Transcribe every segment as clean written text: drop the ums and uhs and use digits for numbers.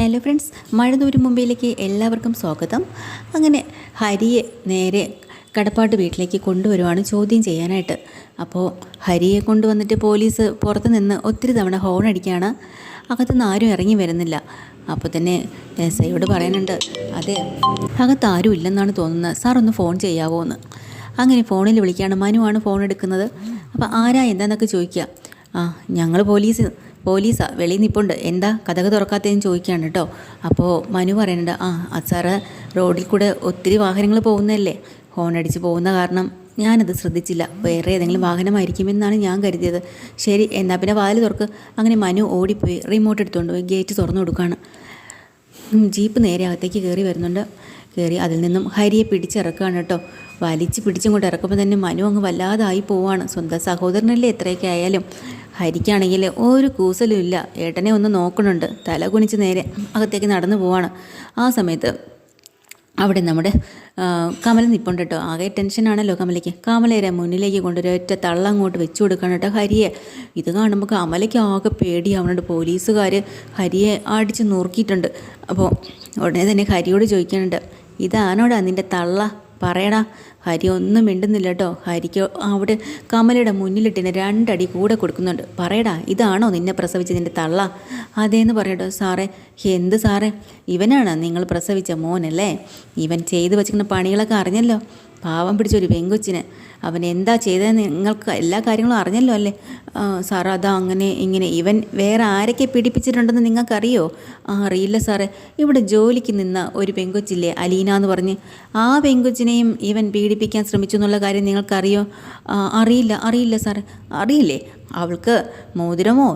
Hello friends, മഴനൂര് മുംബൈയിലേക്ക് എല്ലാവർക്കും സ്വാഗതം. അങ്ങനെ ഹരിയെ നേരെ കടപ്പാട്ട് വീട്ടിലേക്ക് കൊണ്ടുവരുവാണ് ചോദ്യം ചെയ്യാനായിട്ട്. അപ്പോൾ ഹരിയെ കൊണ്ടുവന്നിട്ട് പോലീസ് പുറത്ത് നിന്ന് ഒത്തിരി തവണ ഹോൺ അടിക്കുകയാണ്. അകത്തുനിന്ന് ആരും ഇറങ്ങി വരുന്നില്ല. അപ്പോൾ തന്നെ എസ് ഐയോട് പറയുന്നുണ്ട്, അതെ അകത്ത് ആരും ഇല്ലെന്നാണ് തോന്നുന്നത്, സാർ ഒന്ന് ഫോൺ ചെയ്യാവോ എന്ന്. അങ്ങനെ ഫോണിൽ വിളിക്കുകയാണ്. മനുവാണ് ഫോൺ എടുക്കുന്നത്. അപ്പോൾ ആരാ എന്താന്നൊക്കെ ചോദിക്കുക. ഞങ്ങൾ പോലീസാ, വെളിയിൽ നിൽപ്പുണ്ട്, എന്താ കഥക് തുറക്കാത്തതെന്ന് ചോദിക്കുകയാണ് കേട്ടോ. അപ്പോൾ മനു പറയുന്നുണ്ട്, അത് സാറ് റോഡിൽ കൂടെ ഒത്തിരി വാഹനങ്ങൾ പോകുന്നതല്ലേ, ഹോൺ അടിച്ച് പോകുന്ന കാരണം ഞാനത് ശ്രദ്ധിച്ചില്ല, വേറെ ഏതെങ്കിലും വാഹനമായിരിക്കുമെന്നാണ് ഞാൻ കരുതിയത്. ശരി, എന്നാൽ പിന്നെ വാതിൽ തുറക്ക്. അങ്ങനെ മനു ഓടിപ്പോയി റിമോട്ട് എടുത്തുകൊണ്ട് പോയി ഗേറ്റ് തുറന്നു കൊടുക്കുകയാണ്. ജീപ്പ് നേരെ അകത്തേക്ക് കയറി വരുന്നുണ്ട്. കയറി അതിൽ നിന്നും ഹരിയെ പിടിച്ചിറക്കുകയാണ് കേട്ടോ. വലിച്ച് പിടിച്ചങ്ങോട്ട് ഇറക്കുമ്പോൾ തന്നെ മനു അങ്ങ് വല്ലാതായി പോവാണ്. സ്വന്തം സഹോദരനല്ലേ എത്രയൊക്കെ ആയാലും. ഹരിക്കാണെങ്കിൽ ഒരു കൂസലും ഇല്ല. ഏട്ടനെ ഒന്ന് നോക്കണുണ്ട്. തല കുനിച്ച് നേരെ അകത്തേക്ക് നടന്നു പോവാണ്. ആ സമയത്ത് അവിടെ നമ്മുടെ കമല നിൽപ്പുണ്ട് കേട്ടോ. ആകെ ടെൻഷനാണല്ലോ കമലയ്ക്ക്. കമലയുടെ മുന്നിലേക്ക് കൊണ്ടൊരു ഒറ്റ തള്ള അങ്ങോട്ട് വെച്ചു കൊടുക്കണം കേട്ടോ ഹരിയെ. ഇത് കാണുമ്പോൾ കമലയ്ക്ക് ആകെ പേടിയാവുന്നുണ്ട്. പോലീസുകാർ ഹരിയെ അടിച്ച് നുറുക്കിയിട്ടുണ്ട്. അപ്പോൾ ഉടനെ തന്നെ ഹരിയോട് ചോദിക്കുന്നുണ്ട്, ഇതാണോടാ നിൻ്റെ തള്ള, പറയടാ. ഹരി ഒന്നും മിണ്ടുന്നില്ല കേട്ടോ. ഹരിക്ക് അവിടെ കമലയുടെ മുന്നിലിട്ടിന് 2 അടി കൂടെ കൊടുക്കുന്നുണ്ട്. പറയടാ, ഇതാണോ നിന്നെ പ്രസവിച്ച നിൻ്റെ തള്ള? അതേന്ന് പറയട്ടോ. സാറേ, എന്ത് സാറേ, ഇവനാണ് നിങ്ങൾ പ്രസവിച്ച മോനല്ലേ? ഇവൻ ചെയ്തു വച്ചിരിക്കുന്ന പണികളൊക്കെ അറിഞ്ഞല്ലോ. പാവം പിടിച്ചൊരു പെങ്കൊച്ചിന് അവൻ എന്താ ചെയ്തതെന്ന് നിങ്ങൾക്ക് എല്ലാ കാര്യങ്ങളും അറിഞ്ഞല്ലോ അല്ലേ? സാർ അതാ അങ്ങനെ ഇങ്ങനെ. ഇവൻ വേറെ ആരൊക്കെ പീഡിപ്പിച്ചിട്ടുണ്ടെന്ന് നിങ്ങൾക്കറിയോ? അറിയില്ല സാറേ. ഇവിടെ ജോലിക്ക് നിന്ന ഒരു പെങ്കൊച്ചില്ലേ അലീന എന്ന് പറഞ്ഞ്, ആ പെങ്കൊച്ചിനെയും ഇവൻ പീഡിപ്പിക്കാൻ ശ്രമിച്ചു എന്നുള്ള കാര്യം നിങ്ങൾക്കറിയോ? അറിയില്ല സാറേ. അറിയില്ലേ? അവൾക്ക് മോതിരമോ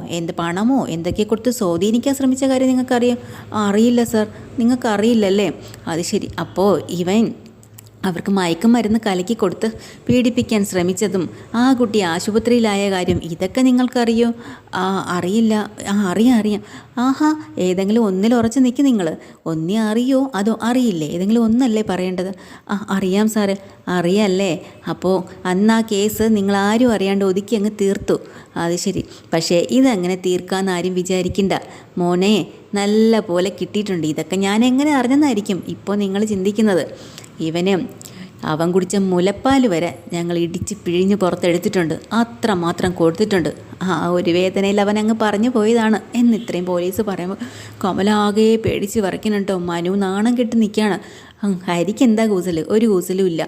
പണമോ എന്തൊക്കെ കൊടുത്ത് സ്വാധീനിക്കാൻ ശ്രമിച്ച കാര്യം നിങ്ങൾക്കറിയോ? അറിയില്ല സാർ. നിങ്ങൾക്കറിയില്ലല്ലേ? അത് ശരി. അപ്പോൾ ഇവൻ അവർക്ക് മയക്കുമരുന്ന് കലക്കി കൊടുത്ത് പീഡിപ്പിക്കാൻ ശ്രമിച്ചതും ആ കുട്ടി ആശുപത്രിയിലായ കാര്യം ഇതൊക്കെ നിങ്ങൾക്കറിയോ? അറിയില്ല. അറിയാം. ആഹാ, ഏതെങ്കിലും ഒന്നിൽ ഉറച്ച് നിൽക്കി നിങ്ങൾ. ഒന്നേ അറിയോ അതോ അറിയില്ലേ? ഏതെങ്കിലും ഒന്നല്ലേ പറയേണ്ടത്? അറിയാം സാറേ. അറിയാമല്ലേ? അപ്പോൾ അന്ന് ആ കേസ് നിങ്ങളാരും അറിയാണ്ട് ഒതുക്കി അങ്ങ് തീർത്തു. അത് ശരി. പക്ഷേ ഇതങ്ങനെ തീർക്കാമെന്ന് ആരും വിചാരിക്കണ്ട മോനെ. നല്ല പോലെ കിട്ടിയിട്ടുണ്ട്. ഇതൊക്കെ ഞാൻ എങ്ങനെ അറിഞ്ഞെന്നായിരിക്കും ഇപ്പോൾ നിങ്ങൾ ചിന്തിക്കുന്നത്. ഇവന് അവൻ കുടിച്ച മുലപ്പാൽ വരെ ഞങ്ങൾ ഇടിച്ച് പിഴിഞ്ഞ് പുറത്തെടുത്തിട്ടുണ്ട്. അത്രമാത്രം കൊടുത്തിട്ടുണ്ട്. ഒരു വേദനയിൽ അവൻ അങ്ങ് പറഞ്ഞു പോയതാണ് എന്ന് ഇത്രയും പോലീസ് പറയുമ്പോൾ കമല ആകെ പേടിച്ച് വിറയ്ക്കുന്നുണ്ടോ. മനു നാണം കെട്ട് നിൽക്കുകയാണ്. ഹരിക്ക് എന്താ കൂസൽ? ഒരു കൂസലും ഇല്ല.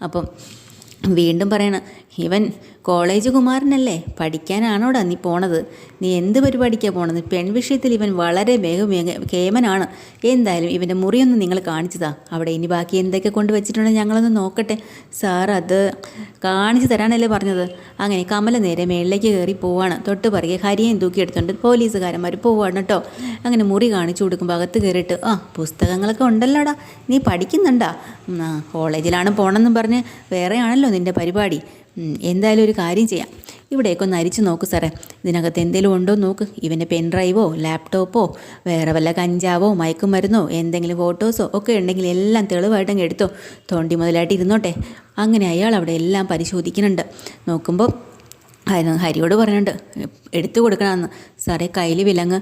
അപ്പം വീണ്ടും പറയണം, ഇവൻ കോളേജ് കുമാരനല്ലേ, പഠിക്കാനാണോടാ നീ പോണത്? നീ എന്ത് പരിപാടിക്കാണ് പോണത്? പെൺവിഷയത്തിൽ ഇവൻ വളരെ കേമനാണ്. എന്തായാലും ഇവൻ്റെ മുറിയൊന്നും നിങ്ങൾ കാണിച്ചതാ. അവിടെ ഇനി ബാക്കി എന്തൊക്കെ കൊണ്ട് വെച്ചിട്ടുണ്ടെങ്കിൽ ഞങ്ങളൊന്ന് നോക്കട്ടെ. സാർ അത് കാണിച്ചു തരാനല്ലേ പറഞ്ഞത്. അങ്ങനെ കമല നേരെ മേളിലേക്ക് കയറി പോവാണ്. തൊട്ട് പറയുക ഹരിയും തൂക്കിയെടുത്തുകൊണ്ട് പോലീസുകാരന്മാർ പോവാണ് കേട്ടോ. അങ്ങനെ മുറി കാണിച്ചു കൊടുക്കുമ്പോൾ അകത്ത് കയറിയിട്ട്, പുസ്തകങ്ങളൊക്കെ ഉണ്ടല്ലോടാ, നീ പഠിക്കുന്നുണ്ടാ? കോളേജിലാണ് പോകണമെന്നും പറഞ്ഞ് വേറെയാണല്ലോ നിൻ്റെ പരിപാടി. എന്തായാലും ഒരു കാര്യം ചെയ്യാം, ഇവിടേക്ക് ഒന്ന് അരിച്ചു നോക്ക് സാറേ. ഇതിനകത്ത് എന്തെങ്കിലും ഉണ്ടോ നോക്ക്. ഇവൻ്റെ പെൻഡ്രൈവോ ലാപ്ടോപ്പോ വേറെ വല്ല കഞ്ചാവോ മയക്കുമരുന്നോ എന്തെങ്കിലും ഫോട്ടോസോ ഒക്കെ ഉണ്ടെങ്കിൽ എല്ലാം തെളിവായിട്ടങ്ങ് എടുത്തോ. തോണ്ടി മുതലായിട്ട് ഇരുന്നോട്ടെ. അങ്ങനെ അയാൾ അവിടെ എല്ലാം പരിശോധിക്കുന്നുണ്ട്. നോക്കുമ്പോൾ ഹരിയോട് പറയുന്നുണ്ട്, എടുത്തു കൊടുക്കണമെന്ന്. സാറേ, കയ്യിൽ വിലങ്ങ്.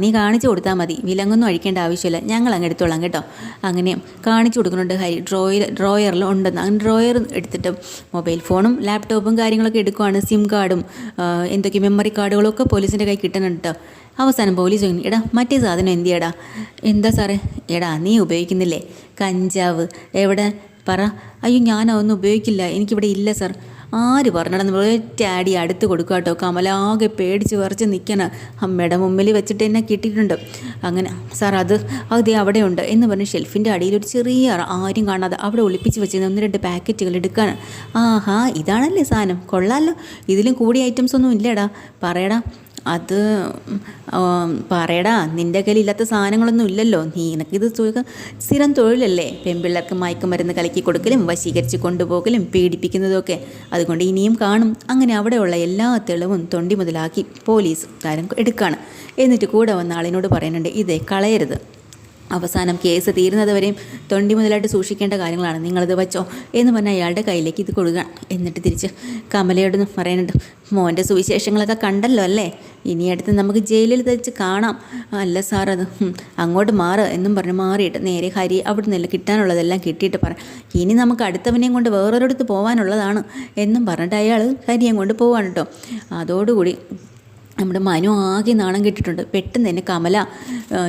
നീ കാണിച്ചു കൊടുത്താൽ മതി, വിലങ്ങൊന്നും അഴിക്കേണ്ട ആവശ്യമില്ല, ഞങ്ങൾ അങ്ങ് എടുത്തോളാം കേട്ടോ. അങ്ങനെ കാണിച്ചു കൊടുക്കുന്നുണ്ട്. ഹരി ഡ്രോയറിൽ ഉണ്ടെന്ന്. അങ്ങനെ ഡ്രോയർ എടുത്തിട്ട് മൊബൈൽ ഫോണും ലാപ്ടോപ്പും കാര്യങ്ങളൊക്കെ എടുക്കുവാണ്. സിം കാർഡും എന്തൊക്കെ മെമ്മറി കാർഡുകളും ഒക്കെ പോലീസിൻ്റെ കൈ കിട്ടുന്നുണ്ട് കേട്ടോ. അവസാനം പോലീസ് ചോദിക്കുന്നു, എടാ മറ്റേ സാധനം എന്തിയടാ? എന്താ സാറേ? എടാ നീ ഉപയോഗിക്കുന്നില്ലേ കഞ്ചാവ്? എവിടെ പറ. അയ്യോ, ഞാനതൊന്നും ഉപയോഗിക്കില്ല, എനിക്കിവിടെ ഇല്ല സാർ. ആര് പറഞ്ഞിടന്ന് ഒറ്റ അടി അടുത്ത് കൊടുക്കുക കേട്ടോ. കമലാകെ പേടിച്ച് വിറച്ച് നിൽക്കണ. അമ്മയുടെ മുമ്പിൽ വെച്ചിട്ട് എന്നെ കിട്ടിയിട്ടുണ്ട്. അങ്ങനെ സാർ അത് അവിടെയുണ്ട് എന്ന് പറഞ്ഞ് ഷെൽഫിൻ്റെ അടിയിൽ ഒരു ചെറിയ ആരും കാണാതെ അവിടെ ഒളിപ്പിച്ച് വെച്ചിരുന്ന 1-2 പാക്കറ്റുകൾ എടുക്കാൻ. ഇതാണല്ലേ സാധനം, കൊള്ളാമല്ലോ. ഇതിലും കൂടിയ ഐറ്റംസ് ഒന്നും ഇല്ലടാ. പറയടാ. അത് പറയടാ, നിൻ്റെ കയ്യിൽ ഇല്ലാത്ത സാധനങ്ങളൊന്നും ഇല്ലല്ലോ. നിനക്കിത് സ്ഥിരം തൊഴിലല്ലേ, പെൺപിള്ളേർക്ക് മയക്കുമരുന്ന് കലക്കി കൊടുക്കലും വശീകരിച്ച് കൊണ്ടുപോകലും പീഡിപ്പിക്കുന്നതൊക്കെ. അതുകൊണ്ട് ഇനിയും കാണും. അങ്ങനെ അവിടെയുള്ള എല്ലാ തെളിവും തൊണ്ടി മുതലാക്കി പോലീസ് താരം എടുക്കുകയാണ്. എന്നിട്ട് കൂടെ വന്ന ആളിനോട് പറയുന്നുണ്ട്, ഇതേ കളയരുത്. അവസാനം കേസ് തീരുന്നത് വരെയും തൊണ്ടി മുതലായിട്ട് സൂക്ഷിക്കേണ്ട കാര്യങ്ങളാണ്, നിങ്ങളിത് വെച്ചോ എന്ന് പറഞ്ഞാൽ അയാളുടെ കയ്യിലേക്ക് ഇത് കൊടുക്കുക. എന്നിട്ട് തിരിച്ച് കമലയോട് പറയുന്നുണ്ട്, മോൻ്റെ സുവിശേഷങ്ങളൊക്കെ കണ്ടല്ലോ അല്ലേ, ഇനി അടുത്ത് നമുക്ക് ജയിലിൽ വെച്ച് കാണാം. അല്ല സാർ അത് അങ്ങോട്ട് മാറ് എന്നും പറഞ്ഞ് മാറിയിട്ട് നേരെ ഹരി അവിടെ നിന്ന് കിട്ടാനുള്ളതെല്ലാം കിട്ടിയിട്ട് പറ, ഇനി നമുക്ക് അടുത്തവനെയും കൊണ്ട് വേറൊരിടത്ത് പോകാനുള്ളതാണ് എന്നും പറഞ്ഞിട്ട് അയാൾ ഹരിയും കൊണ്ട് പോവാണ് കേട്ടോ. അതോടുകൂടി നമ്മുടെ മനു ആകെ നാണം കെട്ടിട്ടുണ്ട്. പെട്ടെന്ന് തന്നെ കമല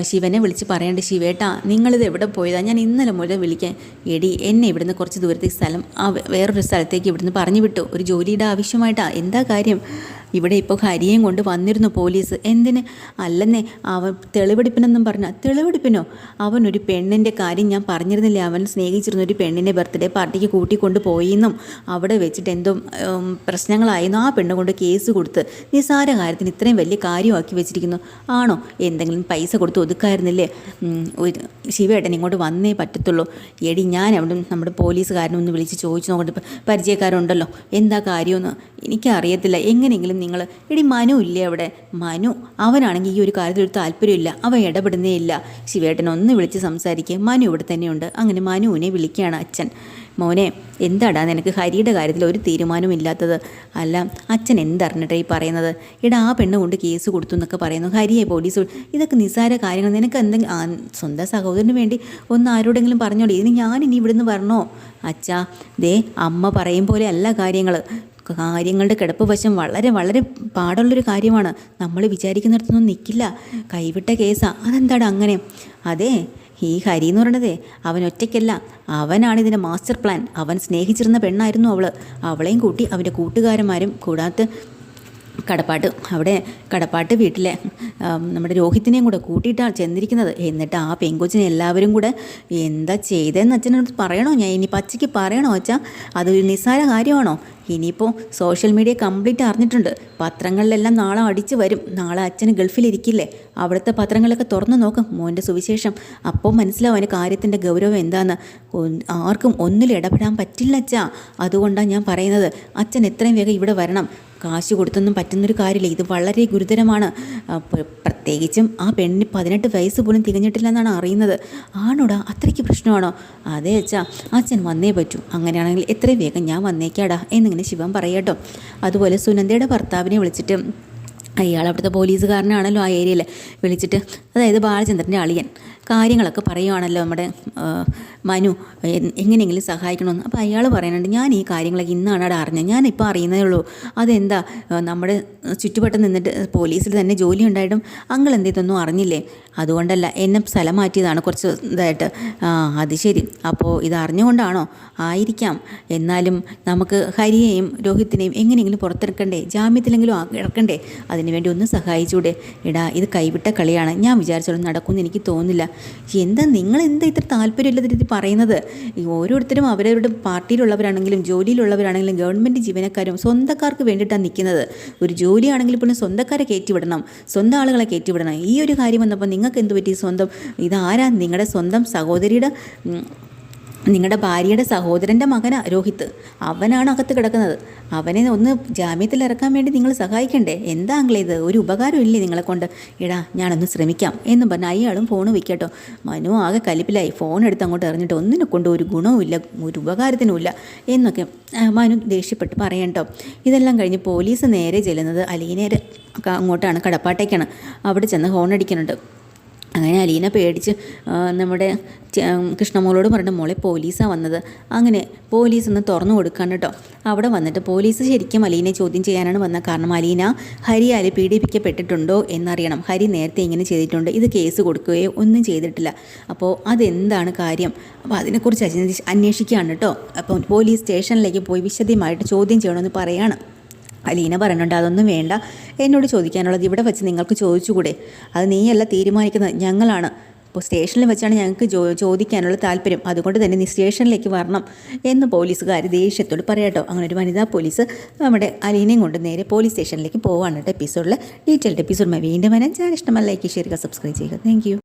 ശിവനെ വിളിച്ച് പറയേണ്ട, ശിവേട്ടാ നിങ്ങളിത് എവിടെ പോയതാ, ഞാൻ ഇന്നലെ മുതൽ വിളിക്കാൻ. എടി എന്നെ ഇവിടുന്ന് കുറച്ച് ദൂരത്തേക്ക് സ്ഥലം വേറൊരു സ്ഥലത്തേക്ക് ഇവിടുന്ന് പറഞ്ഞു വിട്ടു, ഒരു ജോലിയുടെ ആവശ്യമായിട്ടാ. എന്താ കാര്യം? ഇവിടെ ഇപ്പോൾ ഹരിയേയും കൊണ്ട് വന്നിരുന്നു പോലീസ്. എന്തിന്? അല്ലെന്നേ, അവൻ തെളിവെടുപ്പിനെന്നും പറഞ്ഞാൽ. തെളിവെടുപ്പിനോ? അവനൊരു പെണ്ണിൻ്റെ കാര്യം ഞാൻ പറഞ്ഞിരുന്നില്ലേ, അവൻ സ്നേഹിച്ചിരുന്ന ഒരു പെണ്ണിൻ്റെ ബർത്ത്ഡേ പാർട്ടിക്ക് കൂട്ടിക്കൊണ്ട് പോയിന്നും അവിടെ വെച്ചിട്ട് എന്തോ പ്രശ്നങ്ങളായിരുന്നു. ആ പെണ്ണ് കൊണ്ട് കേസ് കൊടുത്ത് നിസ്സാര കാര്യത്തിന് ഇത്രയും വലിയ കാര്യമാക്കി വെച്ചിരിക്കുന്നു. ആണോ? എന്തെങ്കിലും പൈസ കൊടുത്ത് ഒതുക്കായിരുന്നില്ലേ? ശിവേട്ടൻ ഇങ്ങോട്ട് വന്നേ പറ്റത്തുള്ളൂ. എടി ഞാൻ അവിടെ നമ്മുടെ പോലീസുകാരനെ ഒന്ന് വിളിച്ച് ചോദിച്ചു നോക്കട്ടെ, പരിചയക്കാരുണ്ടല്ലോ, എന്താ കാര്യമെന്ന് എനിക്കറിയത്തില്ല. എങ്ങനെയെങ്കിലും നിങ്ങൾ എടി മനു ഇല്ലേ അവിടെ? മനു അവനാണെങ്കിൽ ഈ ഒരു കാര്യത്തിൽ ഒരു താല്പര്യമില്ല, അവൻ ഇടപെടുന്നേ ഇല്ല. ശിവേട്ടൻ ഒന്ന് വിളിച്ച് സംസാരിക്കുക, മനു ഇവിടെ തന്നെയുണ്ട്. അങ്ങനെ മനുവിനെ വിളിക്കുകയാണ് അച്ഛൻ. മോനെ എന്താടാ നിനക്ക് ഹരിയുടെ കാര്യത്തിൽ ഒരു തീരുമാനവും ഇല്ലാത്തത്? അല്ല അച്ഛൻ എന്തറിഞ്ഞിട്ടാണ് ഈ പറയുന്നത്? ഇടാ ആ പെണ്ണ് കൊണ്ട് കേസ് കൊടുത്തു എന്നൊക്കെ പറയുന്നു, ഹരിയെ പോലീസ്. ഇതൊക്കെ നിസ്സാര കാര്യങ്ങൾ. നിനക്ക് എന്തെങ്കിലും സ്വന്തം സഹോദരന് വേണ്ടി ഒന്ന് ആരോടെങ്കിലും പറഞ്ഞോളൂ, ഇതിന് ഞാനിനി ഇവിടുന്ന് വരണോ? അച്ഛാ ദേ അമ്മ പറയും പോലെ അല്ല കാര്യങ്ങളുടെ കിടപ്പ് വശം വളരെ വളരെ പാടുള്ളൊരു കാര്യമാണ്. നമ്മൾ വിചാരിക്കുന്നിടത്തൊന്നും നിൽക്കില്ല. കൈവിട്ട കേസാ. അതെന്താടാ അങ്ങനെ? അതെ, ഈ ഹരി എന്ന് പറയണതേ അവൻ ഒറ്റയ്ക്കല്ല, അവനാണ് ഇതിൻ്റെ മാസ്റ്റർ പ്ലാൻ. അവൻ സ്നേഹിച്ചിരുന്ന പെണ്ണായിരുന്നു അവളെയും കൂട്ടി അവൻ്റെ കൂട്ടുകാരന്മാരും കൂടാത്ത കടപ്പാട്ട് വീട്ടിലെ നമ്മുടെ രോഹിത്തിനെയും കൂടെ കൂട്ടിയിട്ടാണ് ചെന്നിരിക്കുന്നത്. എന്നിട്ട് ആ പെങ്കൊച്ചിനെ എല്ലാവരും കൂടെ എന്താ ചെയ്തതെന്ന് അച്ഛനോട് പറയണോ? ഞാൻ ഇനി പച്ചയ്ക്ക് പറയണോ അച്ഛാ? അതൊരു നിസ്സാര കാര്യമാണോ? ഇനിയിപ്പോൾ സോഷ്യൽ മീഡിയ കംപ്ലീറ്റ് അറിഞ്ഞിട്ടുണ്ട്. പത്രങ്ങളിലെല്ലാം നാളെ അടിച്ച് വരും. നാളെ അച്ഛന് ഗൾഫിലിരിക്കില്ലേ, അവിടുത്തെ പത്രങ്ങളൊക്കെ തുറന്നു നോക്കും മോൻ്റെ സുവിശേഷം. അപ്പോൾ മനസ്സിലാവും അവന് കാര്യത്തിൻ്റെ ഗൗരവം എന്താണെന്ന്. ആർക്കും ഒന്നിലും ഇടപെടാൻ പറ്റില്ല അച്ഛാ. അതുകൊണ്ടാണ് ഞാൻ പറയുന്നത്, അച്ഛൻ എത്രയും വേഗം ഇവിടെ വരണം. കാശ് കൊടുത്തൊന്നും പറ്റുന്നൊരു കാര്യമില്ല, ഇത് വളരെ ഗുരുതരമാണ്. പ്രത്യേകിച്ചും ആ പെണ്ണിന് 18 വയസ്സ് പോലും തികഞ്ഞിട്ടില്ല എന്നാണ് അറിയുന്നത്. ആണോടാ? അത്രയ്ക്ക് പ്രശ്നമാണോ? അതെ അച്ഛാ, അച്ഛൻ വന്നേ പറ്റൂ. അങ്ങനെയാണെങ്കിൽ എത്രയും വേഗം ഞാൻ വന്നേക്കാടാ എന്നിങ്ങനെ ശിവൻ പറയാട്ടോ. അതുപോലെ സുനന്ദയുടെ ഭർത്താവിനെ വിളിച്ചിട്ട്, അയാൾ അവിടുത്തെ പോലീസുകാരനാണല്ലോ ആ ഏരിയയിൽ, വിളിച്ചിട്ട് അതായത് ബാലചന്ദ്രൻ്റെ അളിയൻ കാര്യങ്ങളൊക്കെ പറയുവാണല്ലോ നമ്മുടെ മനു എങ്ങനെയെങ്കിലും സഹായിക്കണമെന്ന്. അപ്പോൾ അയാൾ പറയുന്നുണ്ട്, ഞാൻ ഈ കാര്യങ്ങളൊക്കെ ഇന്നാണ് അവിടെ അറിഞ്ഞത്, ഞാനിപ്പോൾ അറിയുന്നതേ ഉള്ളൂ. അതെന്താ നമ്മുടെ ചുറ്റുവട്ടം നിന്നിട്ട് പോലീസിൽ തന്നെ ജോലി ഉണ്ടായിട്ടും അങ്ങൾ എന്തെയ്തൊന്നും അറിഞ്ഞില്ലേ? അതുകൊണ്ടല്ല, എന്നെ സ്ഥലം മാറ്റിയതാണ് കുറച്ച് ഇതായിട്ട്. അത് ശരി, അപ്പോൾ ഇത് അറിഞ്ഞുകൊണ്ടാണോ? ആയിരിക്കാം. എന്നാലും നമുക്ക് ഹരിയെയും രോഹിത്തിനെയും എങ്ങനെയെങ്കിലും പുറത്തിറക്കണ്ടേ, ജാമ്യത്തിലെങ്കിലും ഇറക്കണ്ടേ? അതിനുവേണ്ടി ഒന്ന് സഹായിച്ചൂടെ? എടാ ഇത് കൈവിട്ട കളിയാണ്, ഞാൻ വിചാരിച്ചോളും നടക്കുമെന്ന് എനിക്ക് തോന്നുന്നില്ല. നിങ്ങൾ എന്താ ഇത്ര താല്പര്യമില്ലാത്ത രീതി പറയുന്നത്? ഈ ഓരോരുത്തരും അവരവരുടെ പാർട്ടിയിലുള്ളവരാണെങ്കിലും ജോലിയിലുള്ളവരാണെങ്കിലും ഗവൺമെൻറ് ജീവനക്കാരും സ്വന്തക്കാർക്ക് വേണ്ടിയിട്ടാണ് നിൽക്കുന്നത്. ഒരു ജോലിയാണെങ്കിൽ പോലും സ്വന്തക്കാരെ കയറ്റിവിടണം, സ്വന്തം ആളുകളെ കയറ്റിവിടണം. ഈ ഒരു കാര്യം വന്നപ്പോൾ നിങ്ങൾക്ക് എന്ത് പറ്റി? സ്വന്തം ഇതാരാ? നിങ്ങളുടെ സ്വന്തം സഹോദരിയുടെ നിങ്ങളുടെ ഭാര്യയുടെ സഹോദരൻ്റെ മകനാ രോഹിത്ത്. അവനാണ് അകത്ത് കിടക്കുന്നത്. അവനെ ഒന്ന് ജാമ്യത്തിൽ ഇറക്കാൻ വേണ്ടി നിങ്ങൾ സഹായിക്കണ്ടേ? എന്താ അങ്ങളെ ഇത്? ഒരു ഉപകാരം ഇല്ലേ നിങ്ങളെ കൊണ്ട്? എടാ ഞാനൊന്ന് ശ്രമിക്കാം എന്ന് പറഞ്ഞാൽ അയാളും ഫോൺ വയ്ക്കട്ടോ. മനു ആകെ കലിപ്പിലായി. ഫോൺ എടുത്ത് അങ്ങോട്ട് എറിഞ്ഞിട്ട് ഒന്നിനെ കൊണ്ട് ഒരു ഗുണവുമില്ല, ഒരു ഉപകാരത്തിനുമില്ല എന്നൊക്കെ മനു ദേഷ്യപ്പെട്ട് പറയട്ടോ. ഇതെല്ലാം കഴിഞ്ഞ് പോലീസ് നേരെ ചെല്ലുന്നത് അലീനയുടെ അങ്ങോട്ടാണ്, കടപ്പാട്ടേക്കാണ്. അവിടെ ചെന്ന് ഹോൺ അടിക്കുന്നുണ്ട്. അങ്ങനെ അലീന പേടിച്ച് നമ്മുടെ കൃഷ്ണമോളോട് പറഞ്ഞ, മോളെ പോലീസാണ് വന്നത്. അങ്ങനെ പോലീസ് ഒന്ന് തുറന്നു കൊടുക്കാൻ കേട്ടോ. അവിടെ വന്നിട്ട് പോലീസ് ശരിക്കും അലീനെ ചോദ്യം ചെയ്യാനാണ് വന്നത്. കാരണം അലീന ഹരിയാൽ പീഡിപ്പിക്കപ്പെട്ടിട്ടുണ്ടോ എന്നറിയണം. ഹരി നേരത്തെ ഇങ്ങനെ ചെയ്തിട്ടുണ്ട്, ഇത് കേസ് കൊടുക്കുകയോ ഒന്നും ചെയ്തിട്ടില്ല. അപ്പോൾ അതെന്താണ് കാര്യം? അപ്പോൾ അതിനെക്കുറിച്ച് അന്വേഷിക്കുകയാണ് കേട്ടോ. അപ്പം പോലീസ് സ്റ്റേഷനിലേക്ക് പോയി വിശദമായിട്ട് ചോദ്യം ചെയ്യണമെന്ന് പറയാണ്. അലീന പറയുന്നുണ്ട്, അതൊന്നും വേണ്ട, എന്നോട് ചോദിക്കാനുള്ളത് ഇവിടെ വെച്ച് നിങ്ങൾക്ക് ചോദിച്ചുകൂടെ? അത് നീയല്ല തീരുമാനിക്കുന്നത്, ഞങ്ങളാണ്. അപ്പോൾ സ്റ്റേഷനിൽ വെച്ചാണ് ഞങ്ങൾക്ക് ചോദിക്കാനുള്ള താല്പര്യം, അതുകൊണ്ട് തന്നെ നീ സ്റ്റേഷനിലേക്ക് വരണം എന്ന് പോലീസുകാർ ദേഷ്യത്തോട് പറയാട്ടോ. അങ്ങനെ ഒരു വനിതാ പോലീസ് നമ്മുടെ അലീനയും കൊണ്ട് നേരെ പോലീസ് സ്റ്റേഷനിലേക്ക് പോവാണ് കേട്ടോ. എപ്പിസോഡിൽ ഡീറ്റെയിൽഡ് എപ്പിസോഡ് വീണ്ടും വരാൻ. ചാനൽ ഇഷ്ടമല്ല ലൈക്ക് ചെയ്യുക, സബ്സ്ക്രൈബ് ചെയ്യുക. Thank you.